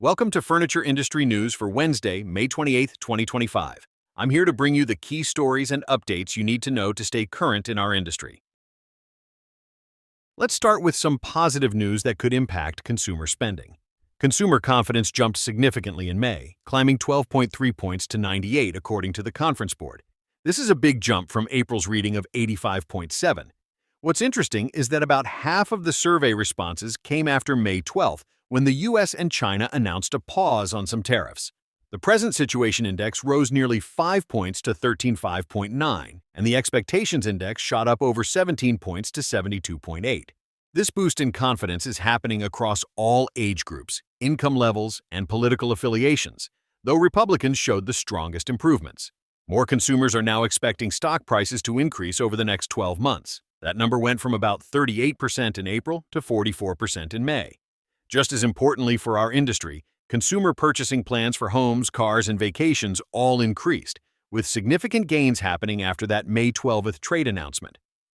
Welcome to Furniture Industry News for Wednesday, May 28, 2025. I'm here to bring you the key stories and updates you need to know to stay current in our industry. Let's start with some positive news that could impact consumer spending. Consumer confidence jumped significantly in May, climbing 12.3 points to 98 according to the Conference Board. This is a big jump from April's reading of 85.7. What's interesting is that about half of the survey responses came after May 12th, when the US and China announced a pause on some tariffs. The present situation index rose nearly 5 points to 13.5.9, and the expectations index shot up over 17 points to 72.8. This boost in confidence is happening across all age groups, income levels, and political affiliations, though Republicans showed the strongest improvements. More consumers are now expecting stock prices to increase over the next 12 months. That number went from about 38% in April to 44% in May. Just as importantly for our industry, consumer purchasing plans for homes, cars, and vacations all increased, with significant gains happening after that May 12th trade announcement.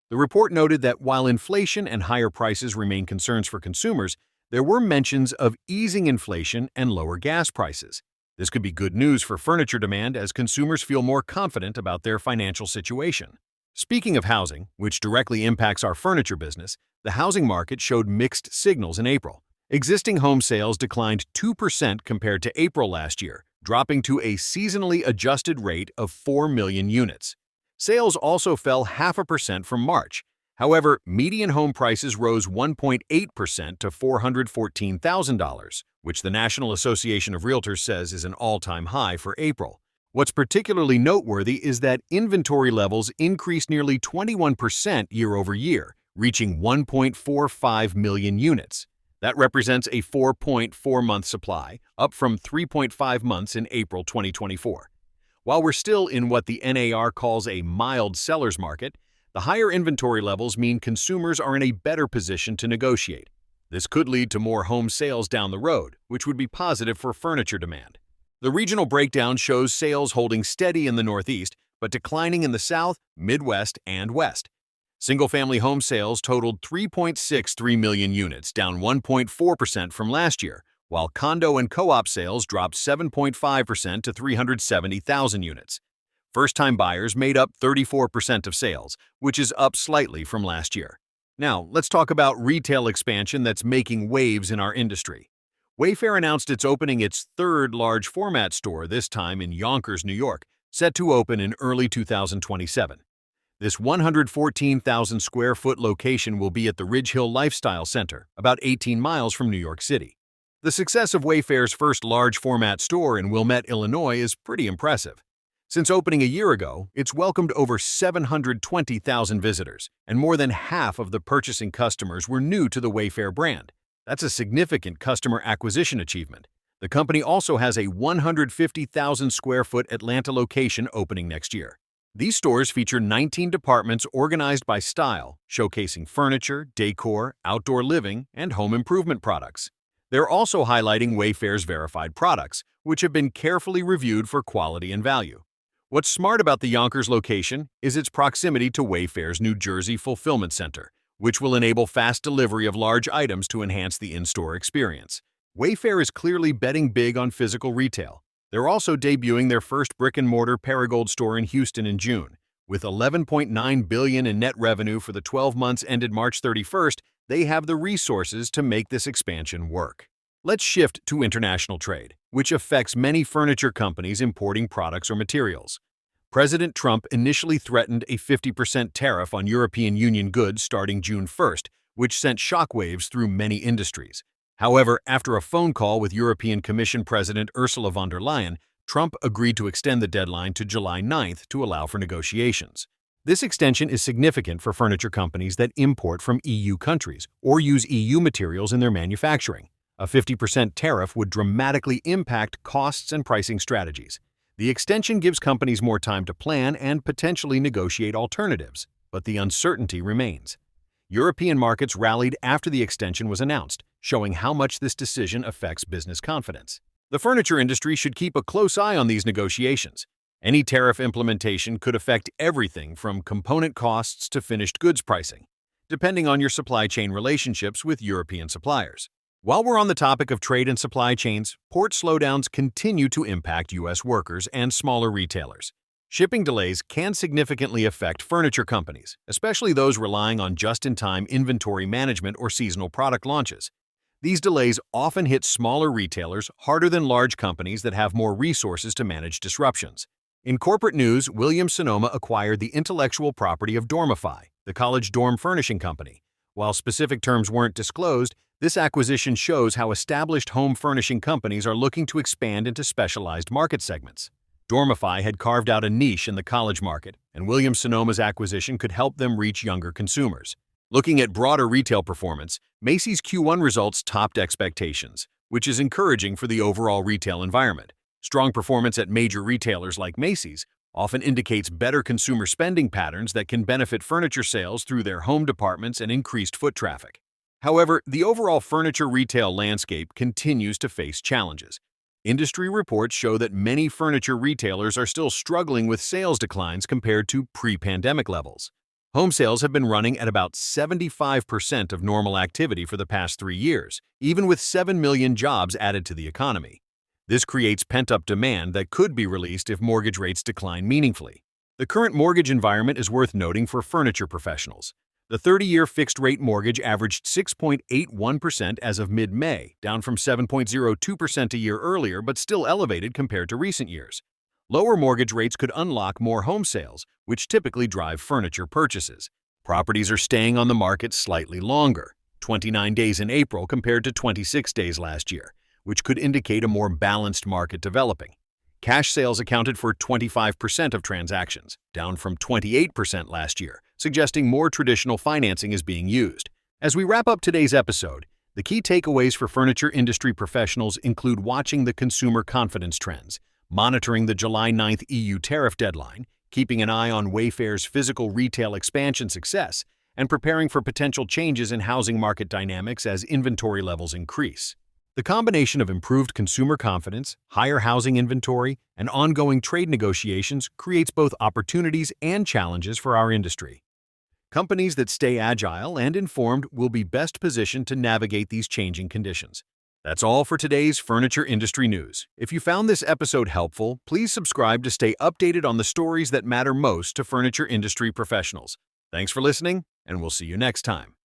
The report noted that while inflation and higher prices remain concerns for consumers, there were mentions of easing inflation and lower gas prices. This could be good news for furniture demand as consumers feel more confident about their financial situation. Speaking of housing, which directly impacts our furniture business, the housing market showed mixed signals in April. Existing home sales declined 2% compared to April last year, dropping to a seasonally adjusted rate of 4 million units. Sales also fell 0.5% from March. However, median home prices rose 1.8% to $414,000, which the National Association of Realtors says is an all-time high for April. What's particularly noteworthy is that inventory levels increased nearly 21% year-over-year, reaching 1.45 million units. That represents a 4.4-month supply, up from 3.5 months in April 2024. While we're still in what the NAR calls a mild seller's market, the higher inventory levels mean consumers are in a better position to negotiate. This could lead to more home sales down the road, which would be positive for furniture demand. The regional breakdown shows sales holding steady in the Northeast, but declining in the South, Midwest, and West. Single-family home sales totaled 3.63 million units, down 1.4% from last year, while condo and co-op sales dropped 7.5% to 370,000 units. First-time buyers made up 34% of sales, which is up slightly from last year. Now, let's talk about retail expansion that's making waves in our industry. Wayfair announced it's opening its third large-format store, this time in Yonkers, New York, set to open in early 2027. This 114,000-square-foot location will be at the Ridge Hill Lifestyle Center, about 18 miles from New York City. The success of Wayfair's first large-format store in Wilmette, Illinois is pretty impressive. Since opening a year ago, it's welcomed over 720,000 visitors, and more than half of the purchasing customers were new to the Wayfair brand. That's a significant customer acquisition achievement. The company also has a 150,000-square-foot Atlanta location opening next year. These stores feature 19 departments organized by style, showcasing furniture, decor, outdoor living, and home improvement products. They're also highlighting Wayfair's verified products, which have been carefully reviewed for quality and value. What's smart about the Yonkers location is its proximity to Wayfair's New Jersey fulfillment center, which will enable fast delivery of large items to enhance the in-store experience. Wayfair is clearly betting big on physical retail. They're also debuting their first brick-and-mortar Paragold store in Houston in June. With $11.9 billion in net revenue for the 12 months ended March 31st, they have the resources to make this expansion work. Let's shift to international trade, which affects many furniture companies importing products or materials. President Trump initially threatened a 50% tariff on European Union goods starting June 1st, which sent shockwaves through many industries. However, after a phone call with European Commission President Ursula von der Leyen, Trump agreed to extend the deadline to July 9th to allow for negotiations. This extension is significant for furniture companies that import from EU countries or use EU materials in their manufacturing. A 50% tariff would dramatically impact costs and pricing strategies. The extension gives companies more time to plan and potentially negotiate alternatives, but the uncertainty remains. European markets rallied after the extension was announced, showing how much this decision affects business confidence. The furniture industry should keep a close eye on these negotiations. Any tariff implementation could affect everything from component costs to finished goods pricing, depending on your supply chain relationships with European suppliers. While we're on the topic of trade and supply chains, port slowdowns continue to impact U.S. workers and smaller retailers. Shipping delays can significantly affect furniture companies, especially those relying on just-in-time inventory management or seasonal product launches. These delays often hit smaller retailers harder than large companies that have more resources to manage disruptions. In corporate news, Williams-Sonoma acquired the intellectual property of Dormify, the college dorm furnishing company. While specific terms weren't disclosed, this acquisition shows how established home furnishing companies are looking to expand into specialized market segments. Dormify had carved out a niche in the college market, and Williams-Sonoma's acquisition could help them reach younger consumers. Looking at broader retail performance, Macy's Q1 results topped expectations, which is encouraging for the overall retail environment. Strong performance at major retailers like Macy's often indicates better consumer spending patterns that can benefit furniture sales through their home departments and increased foot traffic. However, the overall furniture retail landscape continues to face challenges. Industry reports show that many furniture retailers are still struggling with sales declines compared to pre-pandemic levels. Home sales have been running at about 75% of normal activity for the past 3 years, even with 7 million jobs added to the economy. This creates pent-up demand that could be released if mortgage rates decline meaningfully. The current mortgage environment is worth noting for furniture professionals. The 30-year fixed-rate mortgage averaged 6.81% as of mid-May, down from 7.02% a year earlier, but still elevated compared to recent years. Lower mortgage rates could unlock more home sales, which typically drive furniture purchases. Properties are staying on the market slightly longer, 29 days in April compared to 26 days last year, which could indicate a more balanced market developing. Cash sales accounted for 25% of transactions, down from 28% last year, suggesting more traditional financing is being used. As we wrap up today's episode, the key takeaways for furniture industry professionals include watching the consumer confidence trends, monitoring the July 9th EU tariff deadline, keeping an eye on Wayfair's physical retail expansion success, and preparing for potential changes in housing market dynamics as inventory levels increase. The combination of improved consumer confidence, higher housing inventory, and ongoing trade negotiations creates both opportunities and challenges for our industry. Companies that stay agile and informed will be best positioned to navigate these changing conditions. That's all for today's furniture industry news. If you found this episode helpful, please subscribe to stay updated on the stories that matter most to furniture industry professionals. Thanks for listening, and we'll see you next time.